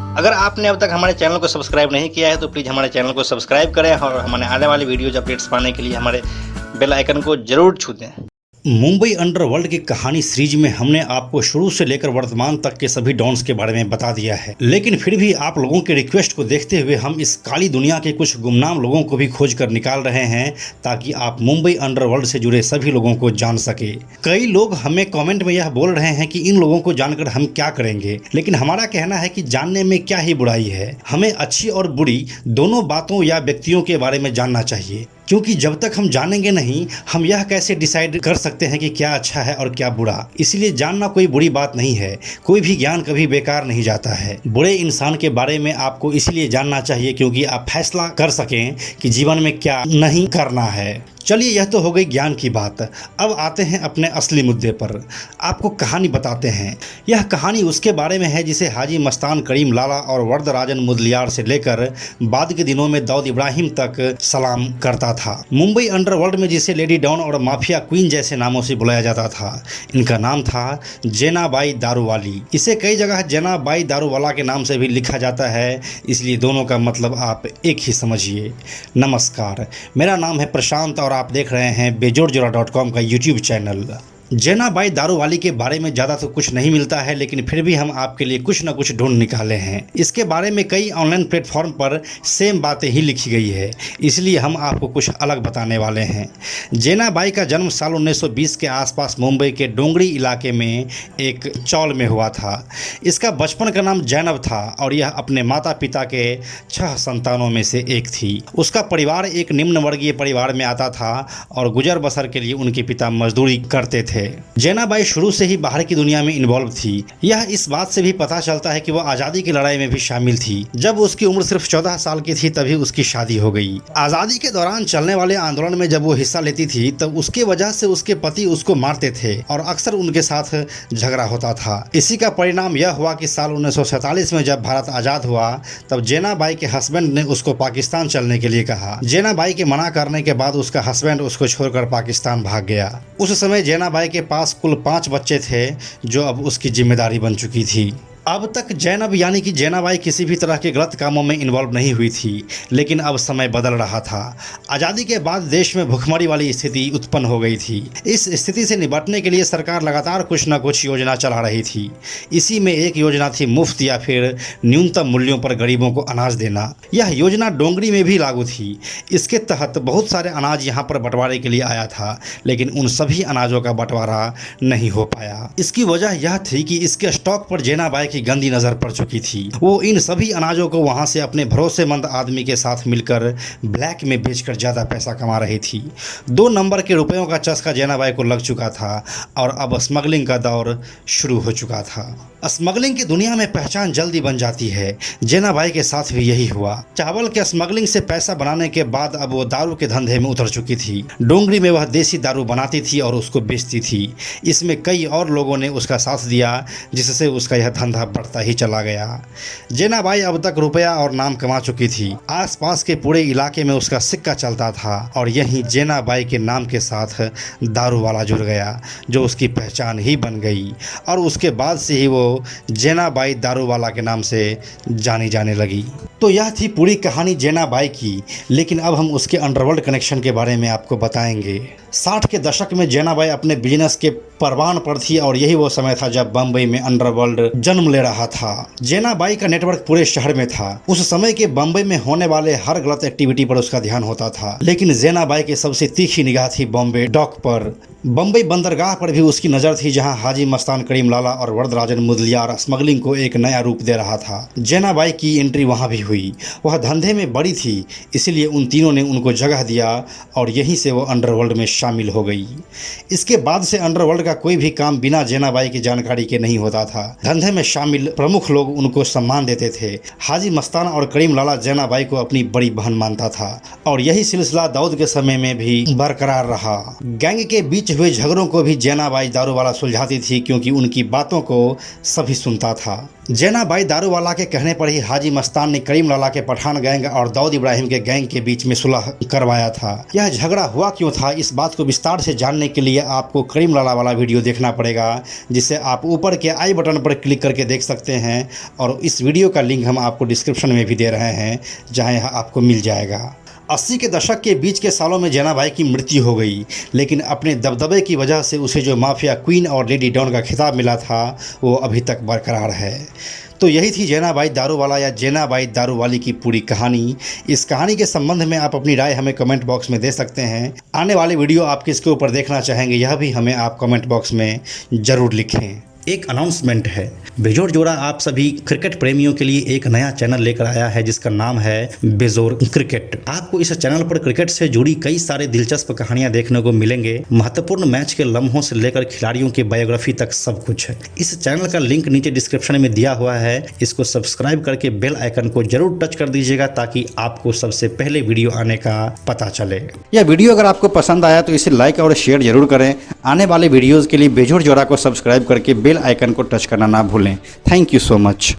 अगर आपने अब तक हमारे चैनल को सब्सक्राइब नहीं किया है तो प्लीज़ हमारे चैनल को सब्सक्राइब करें और हमारे आने वाली वीडियोज़ अपडेट्स पाने के लिए हमारे बेल आइकन को ज़रूर छू दें। मुंबई अंडरवर्ल्ड की कहानी सीरीज में हमने आपको शुरू से लेकर वर्तमान तक के सभी डॉन्स के बारे में बता दिया है, लेकिन फिर भी आप लोगों के रिक्वेस्ट को देखते हुए हम इस काली दुनिया के कुछ गुमनाम लोगों को भी खोज कर निकाल रहे हैं ताकि आप मुंबई अंडरवर्ल्ड से जुड़े सभी लोगों को जान सके। कई लोग हमें कमेंट में यह बोल रहे हैं कि इन लोगों को जानकर हम क्या करेंगे, लेकिन हमारा कहना है कि जानने में क्या ही बुराई है। हमें अच्छी और बुरी दोनों बातों या व्यक्तियों के बारे में जानना चाहिए, क्योंकि जब तक हम जानेंगे नहीं हम यह कैसे डिसाइड कर सकते हैं कि क्या अच्छा है और क्या बुरा। इसलिए जानना कोई बुरी बात नहीं है, कोई भी ज्ञान कभी बेकार नहीं जाता है। बुरे इंसान के बारे में आपको इसलिए जानना चाहिए क्योंकि आप फैसला कर सकें कि जीवन में क्या नहीं करना है। चलिए, यह तो हो गई ज्ञान की बात। अब आते हैं अपने असली मुद्दे पर। आपको कहानी बताते हैं। यह कहानी उसके बारे में है जिसे हाजी मस्तान करीम लाला और वरदराजन मुदलियार से लेकर बाद के दिनों में दाऊद इब्राहिम तक सलाम करता था। मुंबई अंडरवर्ल्ड में जिसे लेडी डॉन और माफिया क्वीन जैसे नामों से बुलाया जाता था, इनका नाम था जेनाबाई दारूवाली। इसे कई जगह जेनाबाई दारूवाला के नाम से भी लिखा जाता है, इसलिए दोनों का मतलब आप एक ही समझिए। नमस्कार, मेरा नाम है प्रशांत और आप देख रहे हैं बेजोड़जोड़ा.com का यूट्यूब चैनल। जेनाबाई दारूवाली के बारे में ज़्यादा तो कुछ नहीं मिलता है, लेकिन फिर भी हम आपके लिए कुछ न कुछ ढूंढ निकाले हैं। इसके बारे में कई ऑनलाइन प्लेटफॉर्म पर सेम बातें ही लिखी गई है, इसलिए हम आपको कुछ अलग बताने वाले हैं। जेनाबाई का जन्म साल 1920 के आसपास मुंबई के डोंगरी इलाके में एक चौल में हुआ था। इसका बचपन का नाम जैनब था और यह अपने माता पिता के 6 संतानों में से एक थी। उसका परिवार एक निम्न वर्गीय परिवार में आता था और गुजर बसर के लिए उनके पिता मजदूरी करते थे। जेनाबाई शुरू से ही बाहर की दुनिया में इन्वॉल्व थी। यह इस बात से भी पता चलता है कि वह आज़ादी की लड़ाई में भी शामिल थी। जब उसकी उम्र सिर्फ 14 साल की थी तभी उसकी शादी हो गई। आज़ादी के दौरान चलने वाले आंदोलन में जब वो हिस्सा लेती थी तब उसके वजह से उसके पति उसको मारते थे और अक्सर उनके साथ झगड़ा होता था। इसी का परिणाम यह हुआ कि साल 1947 में जब भारत आज़ाद हुआ तब जेनाबाई के हस्बैंड ने उसको पाकिस्तान चलने के लिए कहा। जेनाबाई के मना करने के बाद उसका हस्बैंड उसको छोड़कर पाकिस्तान भाग गया। उस समय जेनाबाई के पास कुल 5 बच्चे थे जो अब उसकी जिम्मेदारी बन चुकी थी। अब तक जैनब यानी कि जेनाबाई किसी भी तरह के गलत कामों में इन्वॉल्व नहीं हुई थी, लेकिन अब समय बदल रहा था। आज़ादी के बाद देश में भुखमरी वाली स्थिति उत्पन्न हो गई थी। इस स्थिति से निपटने के लिए सरकार लगातार कुछ न कुछ योजना चला रही थी। इसी में एक योजना थी मुफ्त या फिर न्यूनतम मूल्यों पर गरीबों को अनाज देना। यह योजना डोंगरी में भी लागू थी। इसके तहत बहुत सारे अनाज यहाँ पर बंटवारे के लिए आया था, लेकिन उन सभी अनाजों का बंटवारा नहीं हो पाया। इसकी वजह यह थी कि इसके स्टॉक पर जेनाबाई की गंदी नजर पड़ चुकी थी। वो इन सभी अनाजों को वहां से अपने भरोसेमंद आदमी के साथ मिलकर ब्लैक में बेचकर ज़्यादा पैसा कमा रही थी। 2 नंबर के रुपयों का चस्का जेनाबाई को लग चुका था और अब स्मगलिंग का दौर शुरू हो चुका था। स्मगलिंग की दुनिया में पहचान जल्दी बन जाती है। जेनाबाई के साथ भी यही हुआ। चावल के स्मगलिंग से पैसा बनाने के बाद अब वो दारू के धंधे में उतर चुकी थी। डोंगरी में वह देसी दारू बनाती थी और उसको बेचती थी। इसमें कई और लोगों ने उसका साथ दिया, जिससे उसका यह धंधा बढ़ता ही चला गया। जेनाबाई अब तक रुपया और नाम कमा चुकी थी। आसपास के पूरे इलाके में उसका सिक्का चलता था और यहीं जेनाबाई के नाम के साथ दारू वाला जुड़ गया, जो उसकी पहचान ही बन गई और उसके बाद से ही वो जेनाबाई दारूवाला के नाम से जानी जाने लगी। तो यह थी पूरी कहानी जेनाबाई की, लेकिन अब हम उसके अंडरवर्ल्ड कनेक्शन के बारे में आपको बताएंगे। 60 के दशक में जेनाबाई अपने बिजनेस के परवान पर थी और यही वो समय था जब बम्बई में अंडरवर्ल्ड जन्म ले रहा था। जेनाबाई का नेटवर्क पूरे शहर में था। उस समय के बम्बई में होने वाले हर गलत एक्टिविटी पर उसका ध्यान होता था, लेकिन जेनाबाई की सबसे तीखी निगाह थी बॉम्बे डॉक पर। बम्बई बंदरगाह पर भी उसकी नज़र थी, जहां हाजी मस्तान करीम लाला और वरदराजन मुदलियार स्मगलिंग को एक नया रूप दे रहा था। जेनाबाई की एंट्री वहां भी हुई। वह धंधे में बड़ी थी, इसलिए उन तीनों ने उनको जगह दिया और यहीं से वो अंडरवर्ल्ड में शामिल हो गई। इसके बाद से अंडरवर्ल्ड का कोई भी काम बिना जेनाबाई की जानकारी के नहीं होता था। धंधे में शामिल प्रमुख लोग उनको सम्मान देते थे। हाजी मस्तान और करीम लाला जेनाबाई को अपनी बड़ी बहन मानता था और यही सिलसिला दाऊद के समय में भी बरकरार रहा। गैंग के बीच हुए झगड़ों को भी जेनाबाई दारूवाला सुलझाती थी, क्योंकि उनकी बातों को सभी सुनता था। जैना बाई दारूवाला के कहने पर ही हाजी मस्तान ने करीम लाला के पठान गैंग और दाऊद इब्राहिम के गैंग के बीच में सुलह करवाया था। यह झगड़ा हुआ क्यों था, इस बात को विस्तार से जानने के लिए आपको करीम लाला वाला वीडियो देखना पड़ेगा, जिसे आप ऊपर के आई बटन पर क्लिक करके देख सकते हैं और इस वीडियो का लिंक हम आपको डिस्क्रिप्शन में भी दे रहे हैं, जहां यह आपको मिल जाएगा। 80 के दशक के बीच के सालों में जैना बाई की मृत्यु हो गई, लेकिन अपने दबदबे की वजह से उसे जो माफिया क्वीन और लेडी डॉन का खिताब मिला था वो अभी तक बरकरार है। तो यही थी जैना बाई दारूवाला या जैना बाई दारूवाली की पूरी कहानी। इस कहानी के संबंध में आप अपनी राय हमें कमेंट बॉक्स में दे सकते हैं। आने वाले वीडियो आप किसके ऊपर देखना चाहेंगे यह भी हमें आप कमेंट बॉक्स में ज़रूर लिखें। एक अनाउंसमेंट है, बेजोड़ जोड़ा आप सभी क्रिकेट प्रेमियों के लिए एक नया चैनल लेकर आया है जिसका नाम है बेजोड़ क्रिकेट। आपको इस चैनल पर क्रिकेट से जुड़ी कई सारे दिलचस्प कहानियां देखने को मिलेंगे। महत्वपूर्ण मैच के लम्हों से लेकर खिलाड़ियों की बायोग्राफी तक सब कुछ है। इस चैनल का लिंक नीचे डिस्क्रिप्शन में दिया हुआ है, इसको सब्सक्राइब करके बेल आइकन को जरूर टच कर दीजिएगा ताकि आपको सबसे पहले वीडियो आने का पता चले। यह वीडियो अगर आपको पसंद आया तो इसे लाइक और शेयर जरूर करें। आने वाले वीडियोज़ के लिए बेजोड़ जोड़ा को सब्सक्राइब करके बेल आइकन को टच करना ना भूलें। Thank you so much.